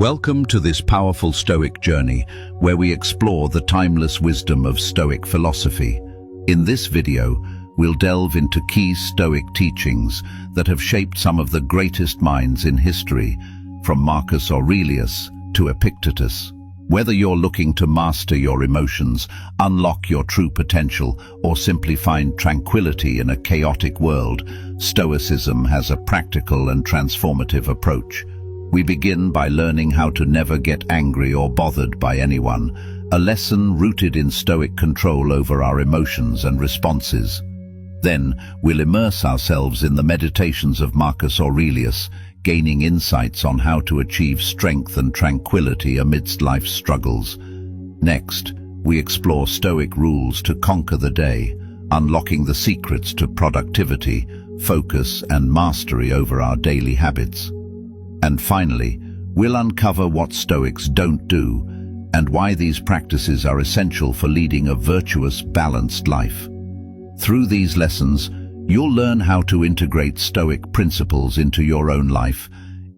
Welcome to this powerful Stoic journey, where we explore the timeless wisdom of Stoic philosophy. In this video, we'll delve into key Stoic teachings that have shaped some of the greatest minds in history, from Marcus Aurelius to Epictetus. Whether you're looking to master your emotions, unlock your true potential, or simply find tranquility in a chaotic world, Stoicism has a practical and transformative approach. We begin by learning how to never get angry or bothered by anyone, a lesson rooted in Stoic control over our emotions and responses. Then, we'll immerse ourselves in the meditations of Marcus Aurelius, gaining insights on how to achieve strength and tranquility amidst life's struggles. Next, we explore Stoic rules to conquer the day, unlocking the secrets to productivity, focus, and mastery over our daily habits. And finally, we'll uncover what Stoics don't do and why these practices are essential for leading a virtuous, balanced life. Through these lessons, you'll learn how to integrate Stoic principles into your own life,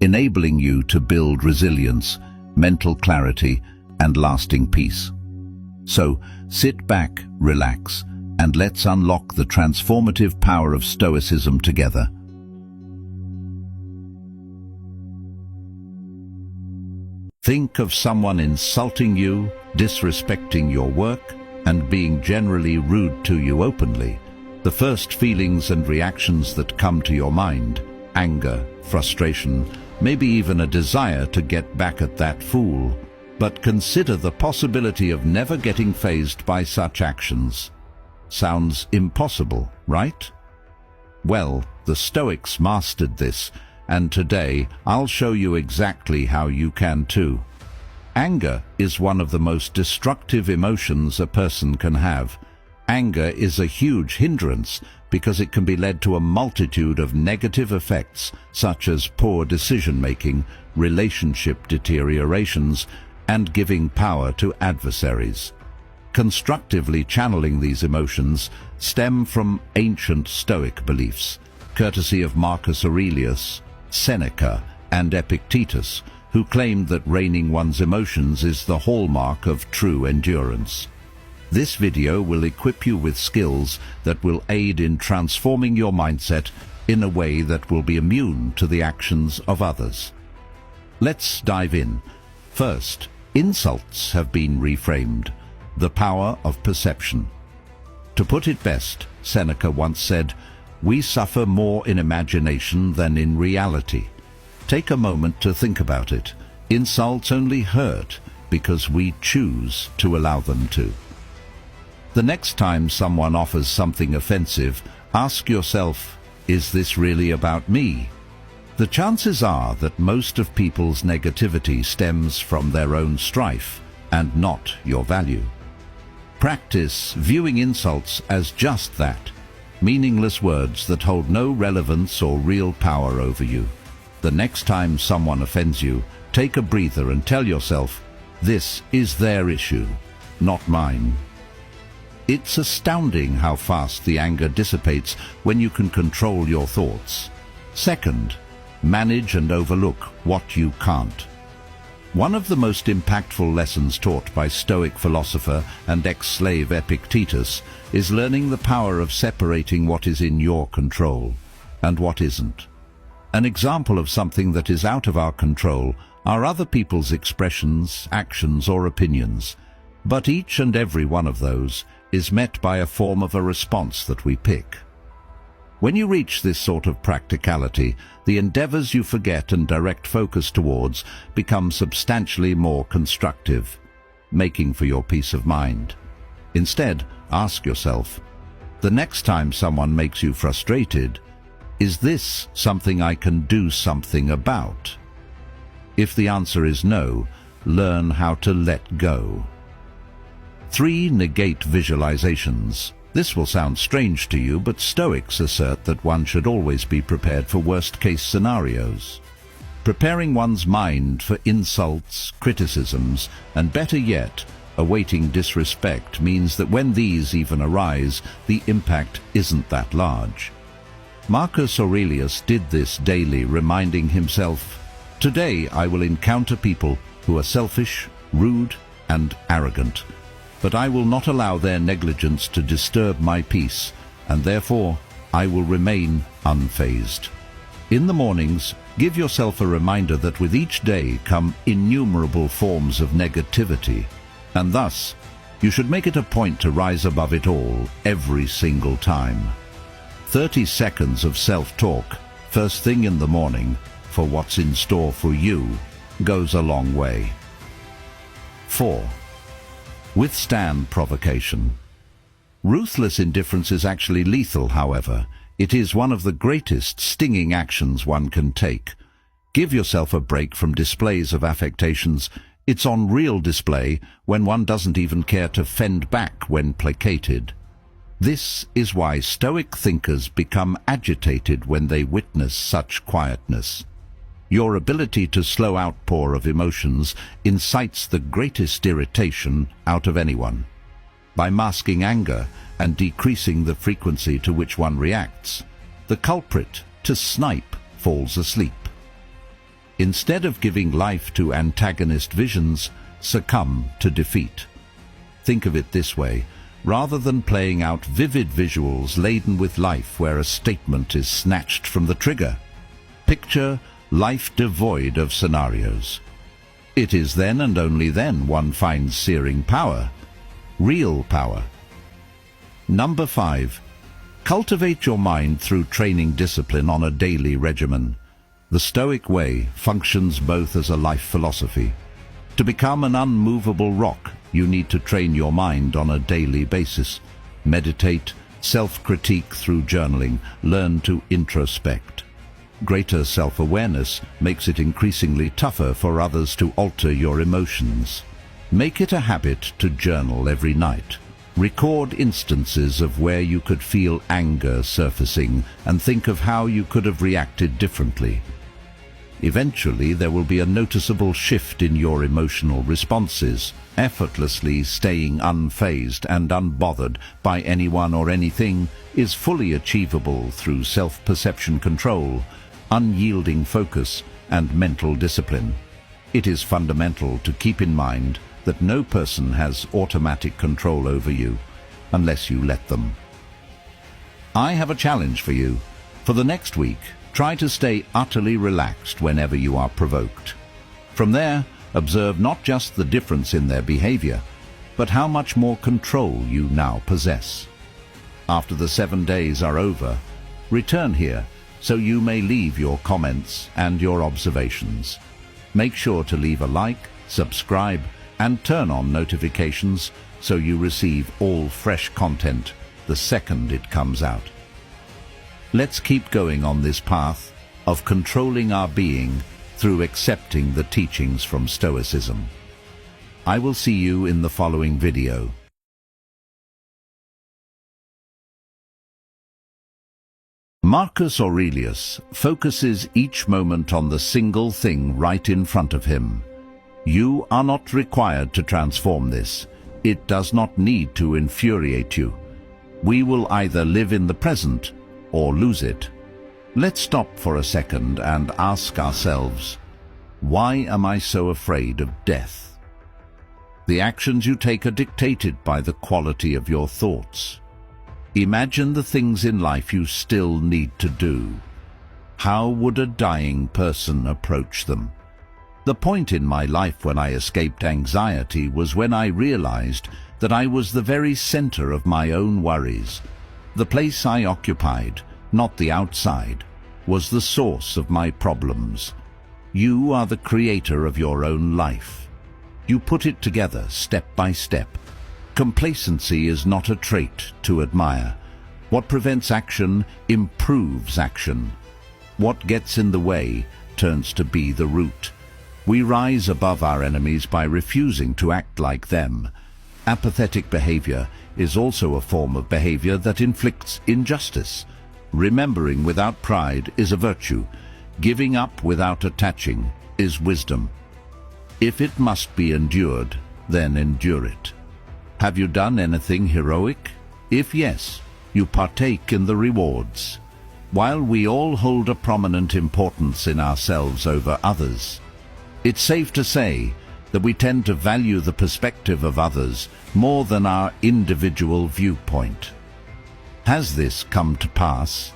enabling you to build resilience, mental clarity, and lasting peace. So, sit back, relax, and let's unlock the transformative power of Stoicism together. Think of someone insulting you, disrespecting your work, and being generally rude to you openly. The first feelings and reactions that come to your mind: anger, frustration, maybe even a desire to get back at that fool. But consider the possibility of never getting fazed by such actions. Sounds impossible, right? Well, the Stoics mastered this, and today I'll show you exactly how you can too. Anger is one of the most destructive emotions a person can have. Anger is a huge hindrance because it can be led to a multitude of negative effects, such as poor decision-making, relationship deteriorations, and giving power to adversaries. Constructively channeling these emotions stem from ancient Stoic beliefs, courtesy of Marcus Aurelius, Seneca, and Epictetus, who claimed that reining one's emotions is the hallmark of true endurance. This video will equip you with skills that will aid in transforming your mindset in a way that will be immune to the actions of others. Let's dive in. First, insults have been reframed. The power of perception. To put it best, Seneca once said, "We suffer more in imagination than in reality." Take a moment to think about it. Insults only hurt because we choose to allow them to. The next time someone offers something offensive, ask yourself, is this really about me? The chances are that most of people's negativity stems from their own strife and not your value. Practice viewing insults as just that, meaningless words that hold no relevance or real power over you. The next time someone offends you, take a breather and tell yourself, this is their issue, not mine. It's astounding how fast the anger dissipates when you can control your thoughts. Second, manage and overlook what you can't. One of the most impactful lessons taught by Stoic philosopher and ex-slave Epictetus is learning the power of separating what is in your control and what isn't. An example of something that is out of our control are other people's expressions, actions, or opinions. But each and every one of those is met by a form of a response that we pick. When you reach this sort of practicality, the endeavors you forget and direct focus towards become substantially more constructive, making for your peace of mind. Instead, ask yourself, the next time someone makes you frustrated, is this something I can do something about? If the answer is no, learn how to let go. 3. Negate visualizations. This will sound strange to you, but Stoics assert that one should always be prepared for worst-case scenarios. Preparing one's mind for insults, criticisms, and better yet, awaiting disrespect means that when these even arise, the impact isn't that large. Marcus Aurelius did this daily, reminding himself, Today I will encounter people who are selfish, rude, and arrogant, but I will not allow their negligence to disturb my peace, and therefore I will remain unfazed. In the mornings, give yourself a reminder that with each day come innumerable forms of negativity, and thus you should make it a point to rise above it all every single time. 30 seconds of self-talk, first thing in the morning, for what's in store for you, goes a long way. 4. Withstand provocation. Ruthless indifference is actually lethal, however. It is one of the greatest stinging actions one can take. Give yourself a break from displays of affectations. It's on real display when one doesn't even care to fend back when placated. This is why Stoic thinkers become agitated when they witness such quietness. Your ability to slow outpour of emotions incites the greatest irritation out of anyone. By masking anger and decreasing the frequency to which one reacts, the culprit to snipe falls asleep. Instead of giving life to antagonist visions, succumb to defeat. Think of it this way: rather than playing out vivid visuals laden with life where a statement is snatched from the trigger, picture life devoid of scenarios. It is then and only then one finds searing power, real power. Number 5. Cultivate your mind through training discipline on a daily regimen. The Stoic way functions both as a life philosophy. To become an unmovable rock, you need to train your mind on a daily basis. Meditate, self-critique through journaling, learn to introspect. Greater self-awareness makes it increasingly tougher for others to alter your emotions. Make it a habit to journal every night. Record instances of where you could feel anger surfacing and think of how you could have reacted differently. Eventually, there will be a noticeable shift in your emotional responses. Effortlessly staying unfazed and unbothered by anyone or anything is fully achievable through self-perception control, unyielding focus, and mental discipline. It is fundamental to keep in mind that no person has automatic control over you unless you let them. I have a challenge for you. For the next week, try to stay utterly relaxed whenever you are provoked. From there, observe not just the difference in their behavior, but how much more control you now possess. After the 7 days are over, return here so you may leave your comments and your observations. Make sure to leave a like, subscribe, and turn on notifications so you receive all fresh content the second it comes out. Let's keep going on this path of controlling our being through accepting the teachings from Stoicism. I will see you in the following video. Marcus Aurelius focuses each moment on the single thing right in front of him. You are not required to transform this. It does not need to infuriate you. We will either live in the present or lose it. Let's stop for a second and ask ourselves, why am I so afraid of death? The actions you take are dictated by the quality of your thoughts. Imagine the things in life you still need to do. How would a dying person approach them? The point in my life when I escaped anxiety was when I realized that I was the very center of my own worries. The place I occupied, not the outside, was the source of my problems. You are the creator of your own life. You put it together step by step. Complacency is not a trait to admire. What prevents action improves action. What gets in the way turns to be the root. We rise above our enemies by refusing to act like them. Apathetic behavior is also a form of behavior that inflicts injustice. Remembering without pride is a virtue. Giving up without attaching is wisdom. If it must be endured, then endure it. Have you done anything heroic? If yes, you partake in the rewards. While we all hold a prominent importance in ourselves over others, it's safe to say that we tend to value the perspective of others more than our individual viewpoint. Has this come to pass?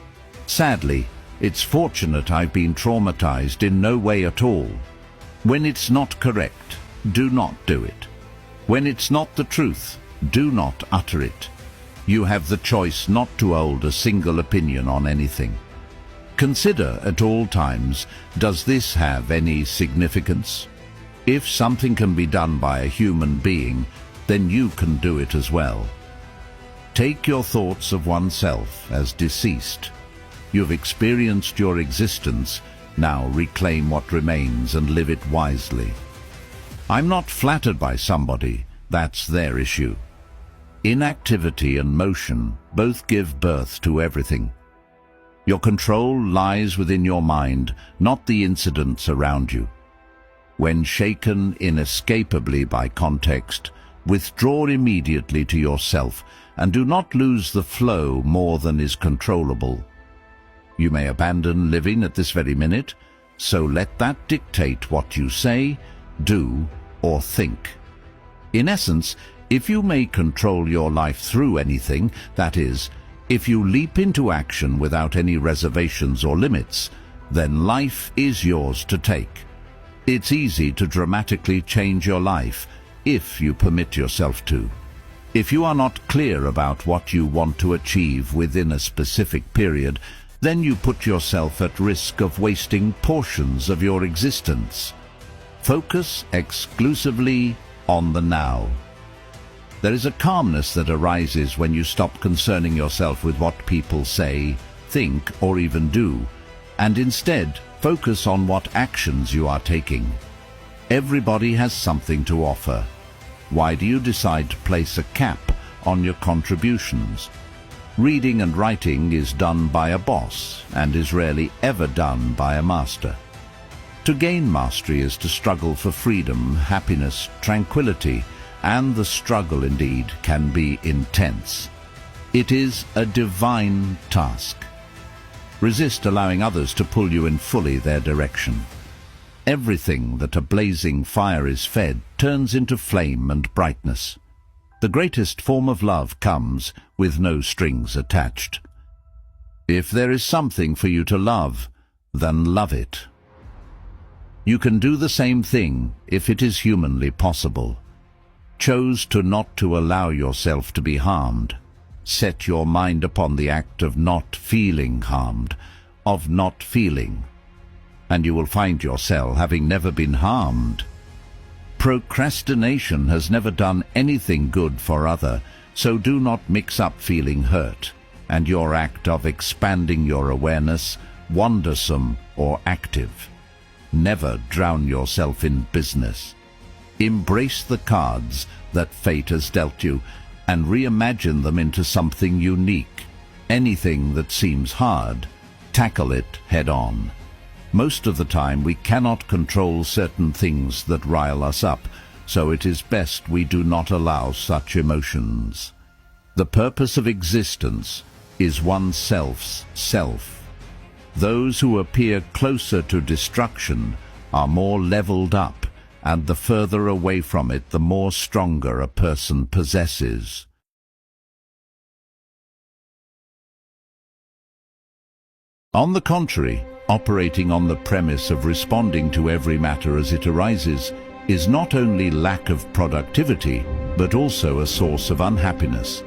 Sadly, it's fortunate I've been traumatized in no way at all. When it's not correct, do not do it. When it's not the truth, do not utter it. You have the choice not to hold a single opinion on anything. Consider at all times, does this have any significance? If something can be done by a human being, then you can do it as well. Take your thoughts of oneself as deceased. You've experienced your existence, now reclaim what remains and live it wisely. I'm not flattered by somebody, that's their issue. Inactivity and motion both give birth to everything. Your control lies within your mind, not the incidents around you. When shaken inescapably by context, withdraw immediately to yourself and do not lose the flow more than is controllable. You may abandon living at this very minute, so let that dictate what you say, do, or think. In essence, if you may control your life through anything, that is, if you leap into action without any reservations or limits, then life is yours to take. It's easy to dramatically change your life if you permit yourself to. If you are not clear about what you want to achieve within a specific period, then you put yourself at risk of wasting portions of your existence. Focus exclusively on the now. There is a calmness that arises when you stop concerning yourself with what people say, think, or even do, and instead focus on what actions you are taking. Everybody has something to offer. Why do you decide to place a cap on your contributions? Reading and writing is done by a boss and is rarely ever done by a master. To gain mastery is to struggle for freedom, happiness, tranquility, and the struggle indeed can be intense. It is a divine task. Resist allowing others to pull you in fully their direction. Everything that a blazing fire is fed turns into flame and brightness. The greatest form of love comes with no strings attached. If there is something for you to love, then love it. You can do the same thing if it is humanly possible. Choose not to allow yourself to be harmed. Set your mind upon the act of not feeling harmed, of not feeling, and you will find yourself having never been harmed. Procrastination has never done anything good for other, so do not mix up feeling hurt and your act of expanding your awareness, wondersome or active. Never drown yourself in business. Embrace the cards that fate has dealt you and reimagine them into something unique. Anything that seems hard, tackle it head on. Most of the time we cannot control certain things that rile us up, so it is best we do not allow such emotions. The purpose of existence is oneself's self. Those who appear closer to destruction are more leveled up, and the further away from it, the more stronger a person possesses. On the contrary, operating on the premise of responding to every matter as it arises is not only lack of productivity, but also a source of unhappiness.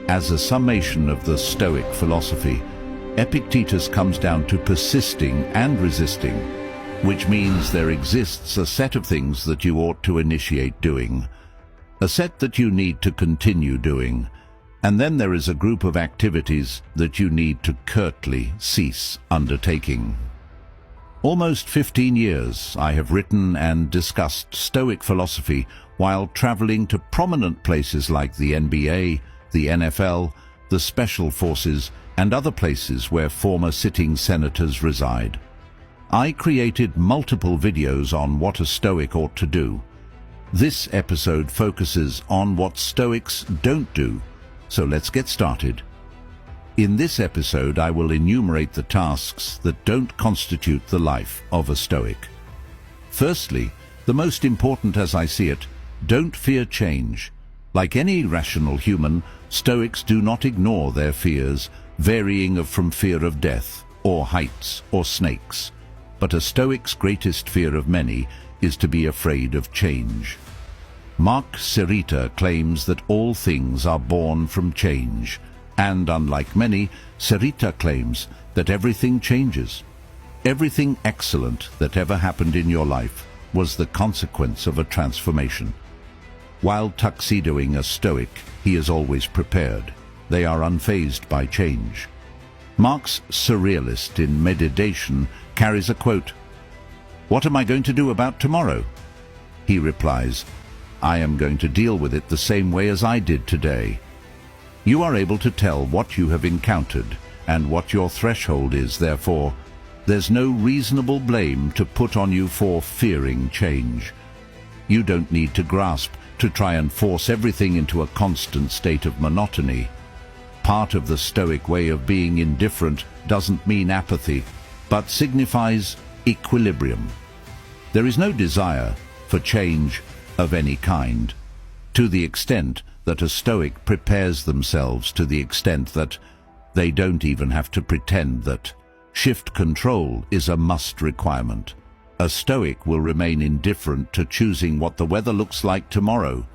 As a summation of the Stoic philosophy, Epictetus comes down to persisting and resisting, which means there exists a set of things that you ought to initiate doing, a set that you need to continue doing, and then there is a group of activities that you need to curtly cease undertaking. Almost 15 years I have written and discussed Stoic philosophy while traveling to prominent places like the NBA, the NFL, the Special Forces, and other places where former sitting senators reside. I created multiple videos on what a Stoic ought to do. This episode focuses on what Stoics don't do, so let's get started. In this episode, I will enumerate the tasks that don't constitute the life of a Stoic. Firstly, the most important as I see it, don't fear change. Like any rational human, Stoics do not ignore their fears, varying from fear of death, or heights, or snakes. But a Stoic's greatest fear of many is to be afraid of change. Mark Serita claims that all things are born from change, and unlike many, Serita claims that everything changes. Everything excellent that ever happened in your life was the consequence of a transformation. While tuxedoing a Stoic, he is always prepared. They are unfazed by change. Mark's surrealist in meditation carries a quote, "What am I going to do about tomorrow?" He replies, "I am going to deal with it the same way as I did today." You are able to tell what you have encountered and what your threshold is, therefore, there's no reasonable blame to put on you for fearing change. You don't need to grasp to try and force everything into a constant state of monotony. Part of the Stoic way of being indifferent doesn't mean apathy, but signifies equilibrium. There is no desire for change of any kind, to the extent that a Stoic prepares themselves to the extent that they don't even have to pretend that shift control is a must requirement. A Stoic will remain indifferent to choosing what the weather looks like tomorrow.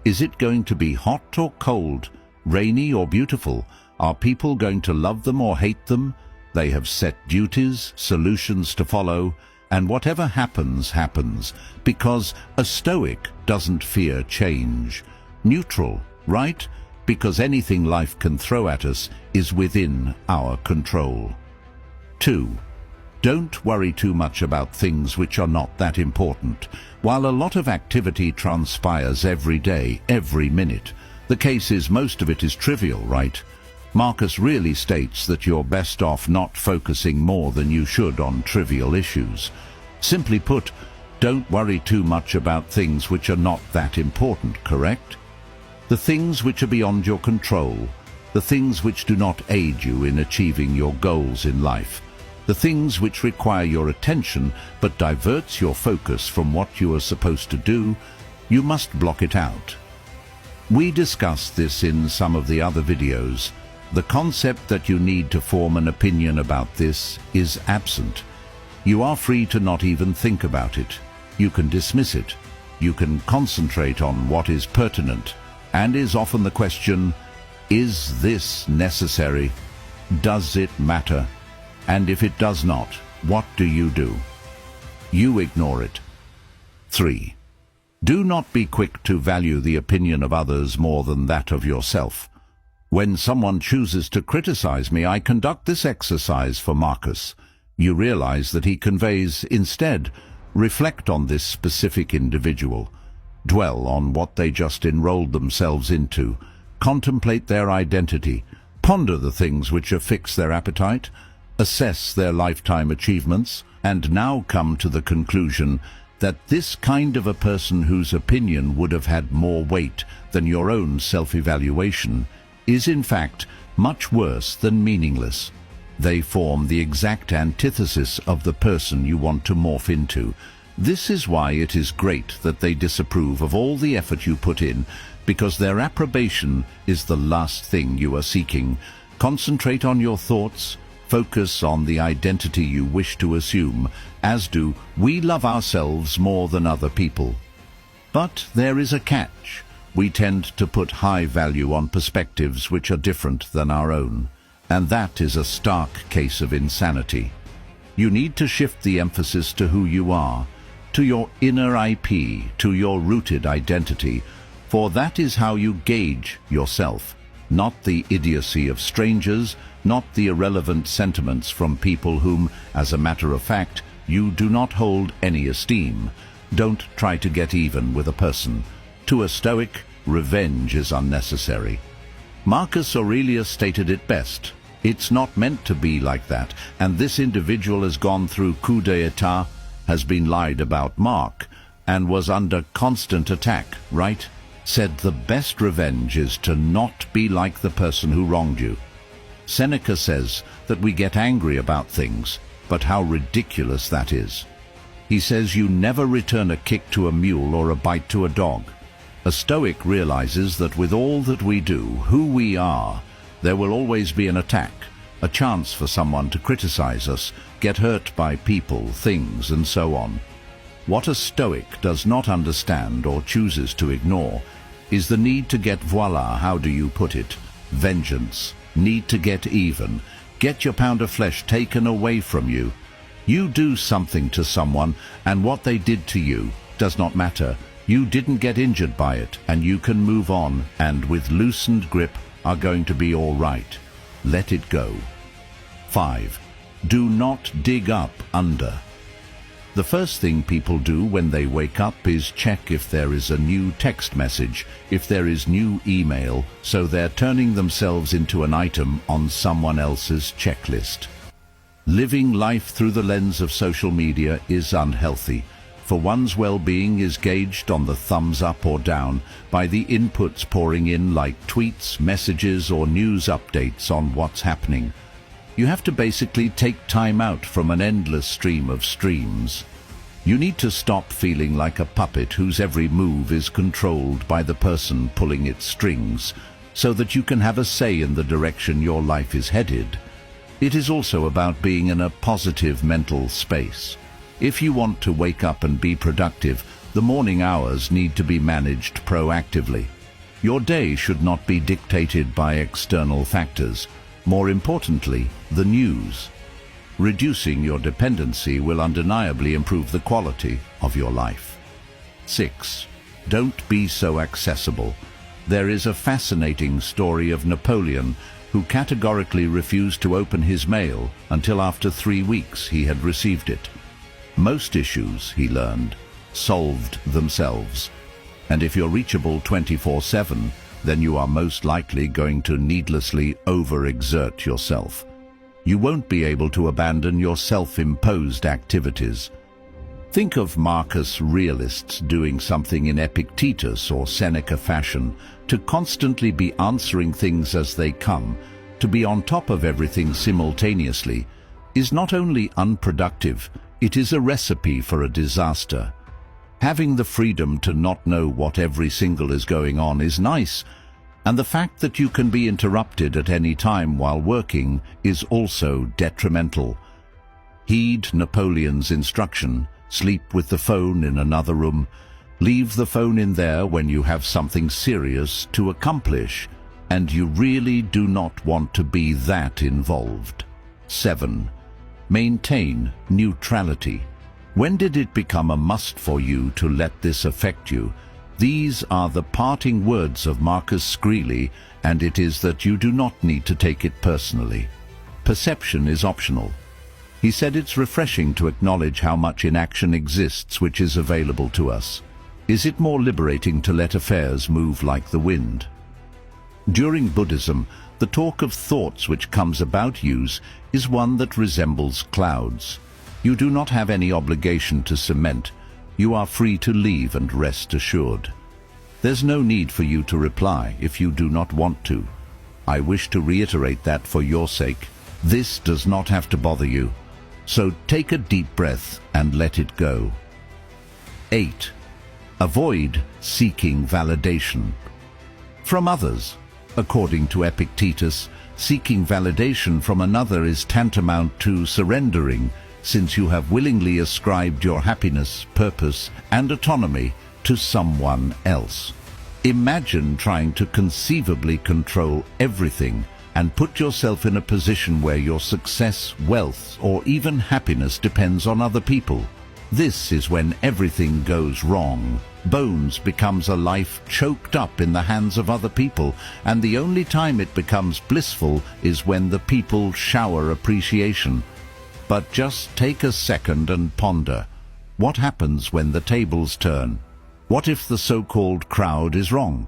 Is it going to be hot or cold, rainy or beautiful? Are people going to love them or hate them? They have set duties, solutions to follow, and whatever happens, happens, because a Stoic doesn't fear change. Neutral, right? Because anything life can throw at us is within our control. 2. Don't worry too much about things which are not that important. While a lot of activity transpires every day, every minute, the case is most of it is trivial, right? Marcus really states that you're best off not focusing more than you should on trivial issues. Simply put, don't worry too much about things which are not that important, correct? The things which are beyond your control, the things which do not aid you in achieving your goals in life, the things which require your attention but diverts your focus from what you are supposed to do, you must block it out. We discussed this in some of the other videos. The concept that you need to form an opinion about this is absent. You are free to not even think about it. You can dismiss it. You can concentrate on what is pertinent, and is often the question, is this necessary? Does it matter? And if it does not, what do? You ignore it. 3. Do not be quick to value the opinion of others more than that of yourself. When someone chooses to criticize me, I conduct this exercise for Marcus. You realize that he conveys, instead, reflect on this specific individual. Dwell on what they just enrolled themselves into. Contemplate their identity. Ponder the things which affix their appetite. Assess their lifetime achievements. And now come to the conclusion that this kind of a person whose opinion would have had more weight than your own self-evaluation is in fact much worse than meaningless. They form the exact antithesis of the person you want to morph into. This is why it is great that they disapprove of all the effort you put in, because their approbation is the last thing you are seeking. Concentrate on your thoughts, focus on the identity you wish to assume, as do we love ourselves more than other people. But there is a catch. We tend to put high value on perspectives which are different than our own, and that is a stark case of insanity. You need to shift the emphasis to who you are, to your inner IP, to your rooted identity, for that is how you gauge yourself, not the idiocy of strangers, not the irrelevant sentiments from people whom, as a matter of fact, you do not hold any esteem. Don't try to get even with a person. To a Stoic, revenge is unnecessary. Marcus Aurelius stated it best. It's not meant to be like that, and this individual has gone through coup d'etat, has been lied about Mark, and was under constant attack, right? Said the best revenge is to not be like the person who wronged you. Seneca says that we get angry about things, but how ridiculous that is. He says you never return a kick to a mule or a bite to a dog. A Stoic realizes that with all that we do, who we are, there will always be an attack, a chance for someone to criticize us, get hurt by people, things, and so on. What a Stoic does not understand or chooses to ignore is the need to get how do you put it, vengeance, need to get even, get your pound of flesh taken away from you. You do something to someone, and what they did to you does not matter. You didn't get injured by it, and you can move on, and with loosened grip are going to be all right. Let it go. 5. Do not dig up under. The first thing people do when they wake up is check if there is a new text message, if there is new email, so they're turning themselves into an item on someone else's checklist. Living life through the lens of social media is unhealthy, for one's well-being is gauged on the thumbs up or down by the inputs pouring in like tweets, messages, or news updates on what's happening. You have to basically take time out from an endless stream of streams. You need to stop feeling like a puppet whose every move is controlled by the person pulling its strings, so that you can have a say in the direction your life is headed. It is also about being in a positive mental space. If you want to wake up and be productive, the morning hours need to be managed proactively. Your day should not be dictated by external factors. More importantly, the news. Reducing your dependency will undeniably improve the quality of your life. 6. Don't be so accessible. There is a fascinating story of Napoleon, who categorically refused to open his mail until after 3 weeks he had received it. Most issues, he learned, solved themselves. And if you're reachable 24/7, then you are most likely going to needlessly overexert yourself. You won't be able to abandon your self-imposed activities. Think of Marcus Aurelius doing something in Epictetus or Seneca fashion, to constantly be answering things as they come, to be on top of everything simultaneously, is not only unproductive, it is a recipe for a disaster. Having the freedom to not know what every single is going on is nice, and the fact that you can be interrupted at any time while working is also detrimental. Heed Napoleon's instruction: sleep with the phone in another room, leave the phone in there when you have something serious to accomplish, and you really do not want to be that involved. 7. Maintain neutrality. When did it become a must for you to let this affect you? These are the parting words of Marcus Aurelius, and it is that you do not need to take it personally. Perception is optional. He said it's refreshing to acknowledge how much inaction exists which is available to us. Is it more liberating to let affairs move like the wind? During Buddhism, the talk of thoughts which comes about you is one that resembles clouds. You do not have any obligation to cement. You are free to leave and rest assured. There's no need for you to reply if you do not want to. I wish to reiterate that for your sake. This does not have to bother you. So take a deep breath and let it go. 8. Avoid seeking validation from others. According to Epictetus, seeking validation from another is tantamount to surrendering, since you have willingly ascribed your happiness, purpose, and autonomy to someone else. Imagine trying to conceivably control everything and put yourself in a position where your success, wealth, or even happiness depends on other people. This is when everything goes wrong. Bones becomes a life choked up in the hands of other people, and the only time it becomes blissful is when the people shower appreciation. But just take a second and ponder. What happens when the tables turn? What if the so-called crowd is wrong?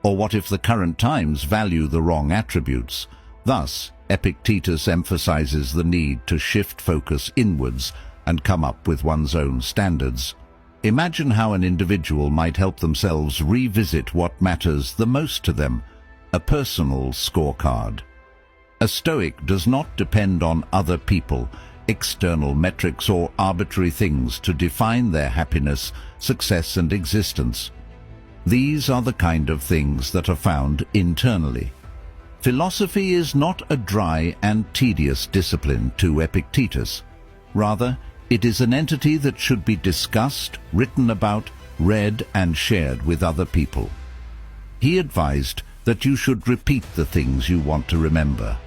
Or what if the current times value the wrong attributes? Thus, Epictetus emphasizes the need to shift focus inwards and come up with one's own standards. Imagine how an individual might help themselves revisit what matters the most to them, a personal scorecard. A Stoic does not depend on other people, external metrics or arbitrary things to define their happiness, success and existence. These are the kind of things that are found internally. Philosophy is not a dry and tedious discipline to Epictetus. Rather, it is an entity that should be discussed, written about, read and shared with other people. He advised that you should repeat the things you want to remember.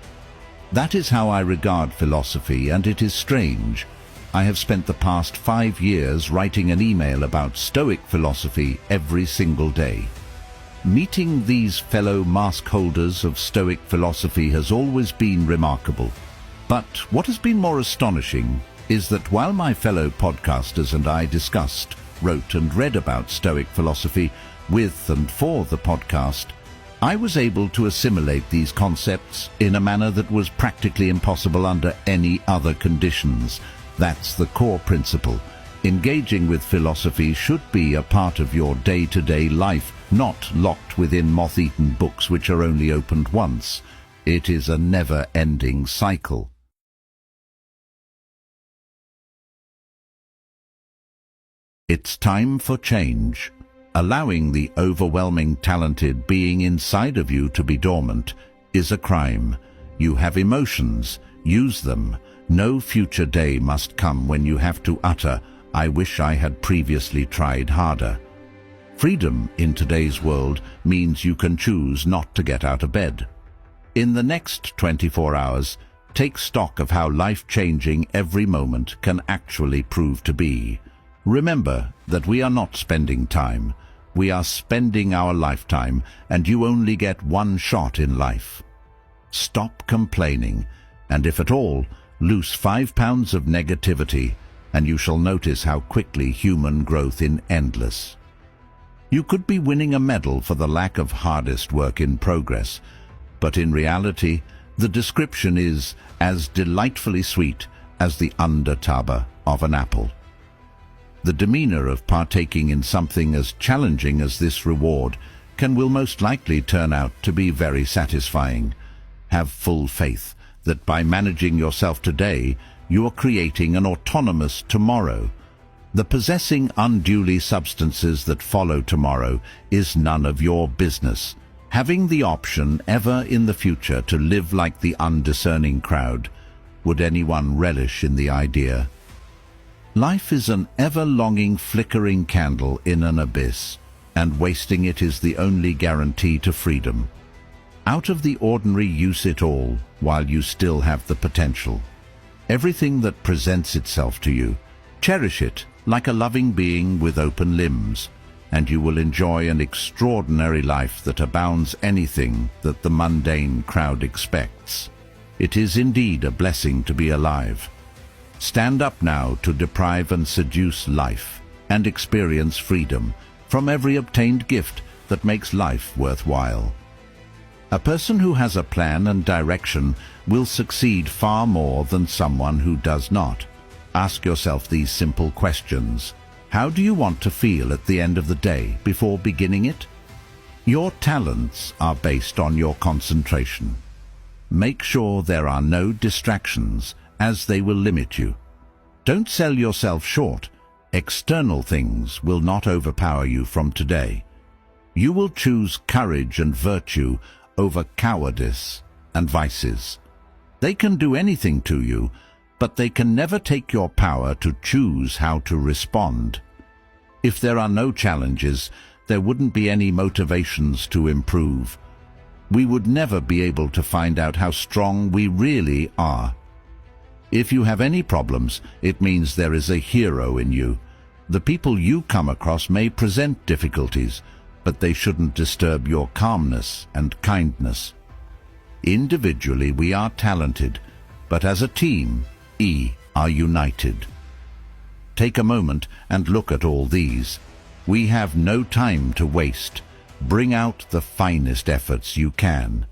That is how I regard philosophy, and it is strange. I have spent the past 5 years writing an email about Stoic philosophy every single day. Meeting these fellow mask holders of Stoic philosophy has always been remarkable. But what has been more astonishing is that while my fellow podcasters and I discussed, wrote and read about Stoic philosophy with and for the podcast, I was able to assimilate these concepts in a manner that was practically impossible under any other conditions. That's the core principle. Engaging with philosophy should be a part of your day-to-day life, not locked within moth-eaten books which are only opened once. It is a never-ending cycle. It's time for change. Allowing the overwhelming talented being inside of you to be dormant is a crime. You have emotions. Use them. No future day must come when you have to utter, "I wish I had previously tried harder." Freedom in today's world means you can choose not to get out of bed. In the next 24 hours, take stock of how life-changing every moment can actually prove to be. Remember that we are not spending time. We are spending our lifetime, and you only get one shot in life. Stop complaining, and if at all, lose 5 pounds of negativity, and you shall notice how quickly human growth is endless. You could be winning a medal for the lack of hardest work in progress, but in reality, the description is as delightfully sweet as the undertaba of an apple. The demeanor of partaking in something as challenging as this reward will most likely turn out to be very satisfying. Have full faith that by managing yourself today, you are creating an autonomous tomorrow. The possessing unduly substances that follow tomorrow is none of your business. Having the option ever in the future to live like the undiscerning crowd, would anyone relish in the idea? Life is an ever-longing flickering candle in an abyss, and wasting it is the only guarantee to freedom. Out of the ordinary, use it all while you still have the potential. Everything that presents itself to you, cherish it like a loving being with open limbs, and you will enjoy an extraordinary life that abounds anything that the mundane crowd expects. It is indeed a blessing to be alive. Stand up now to deprive and seduce life, and experience freedom from every obtained gift that makes life worthwhile. A person who has a plan and direction will succeed far more than someone who does not. Ask yourself these simple questions. How do you want to feel at the end of the day before beginning it? Your talents are based on your concentration. Make sure there are no distractions, as they will limit you. Don't sell yourself short. External things will not overpower you from today. You will choose courage and virtue over cowardice and vices. They can do anything to you, but they can never take your power to choose how to respond. If there are no challenges, there wouldn't be any motivations to improve. We would never be able to find out how strong we really are. If you have any problems, it means there is a hero in you. The people you come across may present difficulties, but they shouldn't disturb your calmness and kindness. Individually, we are talented, but as a team, we are united. Take a moment and look at all these. We have no time to waste. Bring out the finest efforts you can.